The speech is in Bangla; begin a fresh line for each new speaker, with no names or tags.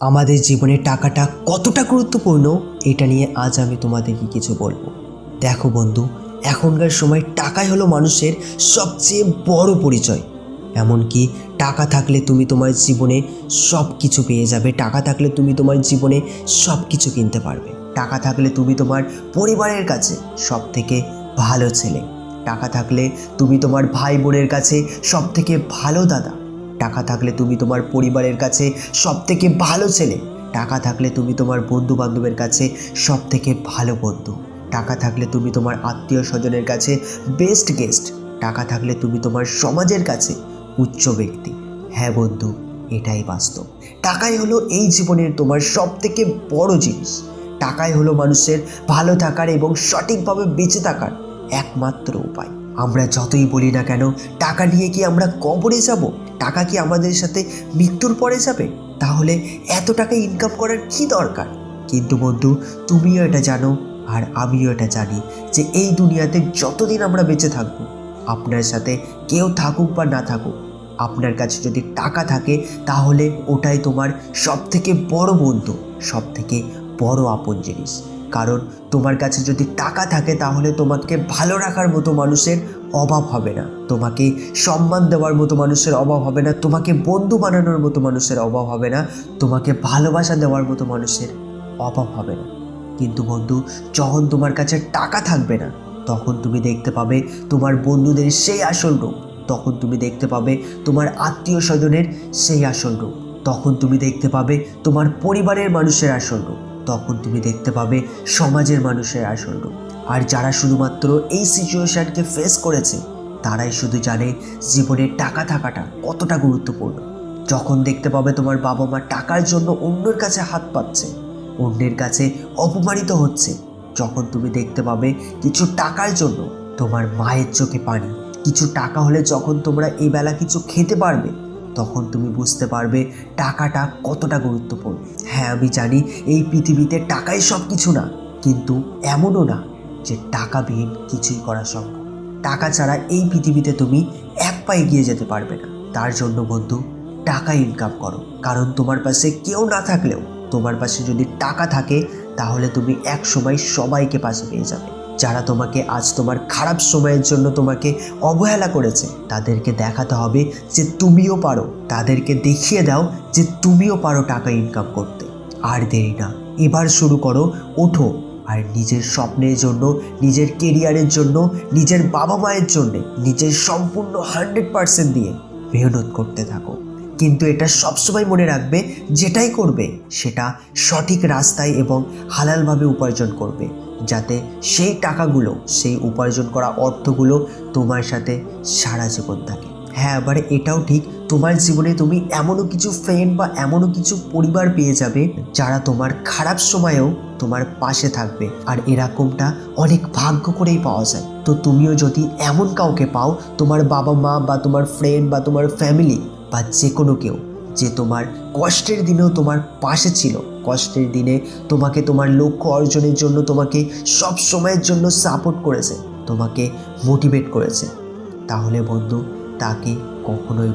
আমাদের জীবনে টাকাটা কতটা গুরুত্বপূর্ণ এটা নিয়ে আজ আমি তোমাদেরকে কিছু বলবো। দেখো বন্ধু, এখনকার সময় টাকাই হলো মানুষের সবচেয়ে বড় পরিচয়। এমনকি টাকা থাকলে তুমি তোমার জীবনে সব কিছু পেয়ে যাবে। টাকা থাকলে তুমি তোমার জীবনে সব কিছু কিনতে পারবে। টাকা থাকলে তুমি তোমার পরিবারের কাছে সব থেকে ভালো ছেলে। টাকা থাকলে তুমি তোমার ভাই বোনের কাছে সব থেকে ভালো দাদা। টাকা থাকলে তুমি তোমার পরিবারের কাছে সব থেকে ভালো ছেলে। টাকা থাকলে তুমি তোমার বন্ধু বান্ধবের কাছে সব থেকে ভালো বন্ধু। টাকা থাকলে তুমি তোমার আত্মীয় স্বজনের কাছে বেস্ট গেস্ট। টাকা থাকলে তুমি তোমার সমাজের কাছে উচ্চ ব্যক্তি। হ্যাঁ বন্ধু, এটাই বাস্তব। টাকাই হলো এই জীবনের তোমার সব থেকে বড় জিনিস। টাকাই হলো মানুষের ভালো থাকার এবং সঠিকভাবে বেঁচে থাকার একমাত্র উপায়। আমরা যতই বলি না কেন, টাকা নিয়ে কি আমরা কবরে যাব? টাকা কি আমাদের সাথে মৃত্যুর পরে যাবে? তাহলে এত টাকা ইনকাম করার কি দরকার? কিন্তু বন্ধু, তুমিও এটা জানো আর আমিও এটা জানি যে এই দুনিয়াতে যতদিন আমরা বেঁচে থাকবো, আপনার সাথে কেউ থাকুক বা না থাকুক, আপনার কাছে যদি টাকা থাকে তাহলে ওটাই তোমার সব থেকে বড় বন্ধু, সব থেকে বড় আপন জিনিস। কারণ তোমার কাছে যদি টাকা থাকে তাহলে তোমাকে ভালো রাখার মতো মানুষের অভাব হবে না, তোমাকে সম্মান দেওয়ার মতো মানুষের অভাব হবে না, তোমাকে বন্ধু বানানোর মতো মানুষের অভাব হবে না, তোমাকে ভালোবাসা দেওয়ার মতো মানুষের অভাব হবে না। কিন্তু বন্ধু, যখন তোমার কাছে টাকা থাকবে না, তখন তুমি দেখতে পাবে তোমার বন্ধুদের সেই আসল রূপ। তখন তুমি দেখতে পাবে তোমার আত্মীয় স্বজনের সেই আসল রূপ। তখন তুমি দেখতে পাবে তোমার পরিবারের মানুষের আসল রূপ। তখন তুমি দেখতে পাবে সমাজের মানুষের আসল রূপ। আর যারা শুধুমাত্র এই সিচুয়েশনকে ফেস করেছে, তারাই শুধু জানে জীবনে টাকা থাকাটা কতটা গুরুত্বপূর্ণ। যখন দেখতে পাবে তোমার বাবা মা টাকার জন্য অন্যের কাছে হাত পাচ্ছে, অন্যের কাছে অপমানিত হচ্ছে, যখন তুমি দেখতে পাবে কিছু টাকার জন্য তোমার মায়ের চোখে পানি, কিছু টাকা হলে যখন তোমরা এই বেলা কিছু খেতে পারবে, তখন তুমি বুঝতে পারবে টাকাটা কতটা গুরুত্বপূর্ণ। হ্যাঁ, আমি জানি এই পৃথিবীতে টাকাই সব কিছু না, কিন্তু এমনও না যে টাকাবিহীন কিছুই করা সম্ভব। টাকা ছাড়া এই পৃথিবীতে তুমি এক পা এগিয়ে যেতে পারবে না। তার জন্য বন্ধু, টাকা ইনকাম করো। কারণ তোমার পাশে কেউ না থাকলেও তোমার পাশে যদি টাকা থাকে তাহলে তুমি এক সময় সবাইকে পাশে পেয়ে যাবে। যারা তোমাকে আজ তোমার খারাপ সময়ের জন্য তোমাকে অবহেলা করেছে, তাদেরকে দেখাতে হবে যে তুমিও পারো। তাদেরকে দেখিয়ে দাও যে তুমিও পারো টাকা ইনকাম করতে। আর দেরি না, এবার শুরু করো, ওঠো আর নিজের স্বপ্নের জন্য, নিজের কেরিয়ারের জন্য, নিজের বাবা মায়ের জন্য নিজের সম্পূর্ণ 100% দিয়ে মেহনত করতে থাকো। কিন্তু এটা সবসময় মনে রাখবে, যেটাই করবে সেটা সঠিক রাস্তায় এবং হালালভাবে উপার্জন করবে, যাতে সেই টাকাগুলো, সেই উপার্জন করা অর্থগুলো তোমার সাথে সারা জীবন থাকে। হ্যাঁ, আবার এটাও ঠিক, তোমার জীবনে তুমি এমনও কিছু ফ্রেন্ড বা এমনও কিছু পরিবার পেয়ে যাবে যারা তোমার খারাপ সময়েও তোমার পাশে থাকবে। আর এরকমটা অনেক ভাগ্য করেই পাওয়া যায়। তো তুমিও যদি এমন কাউকে পাও, তোমার বাবা মা বা তোমার ফ্রেন্ড বা তোমার ফ্যামিলি বা যে কোনো কেউ, যে তোমার কষ্টের দিনেও তোমার পাশে ছিল, কষ্টের দিনে তোমাকে তোমার লক্ষ্য অর্জনের জন্য তোমাকে সব সময়ের জন্য সাপোর্ট করেছে, তোমাকে মোটিভেট করেছে, তাহলে বন্ধু, তাকে কখনোই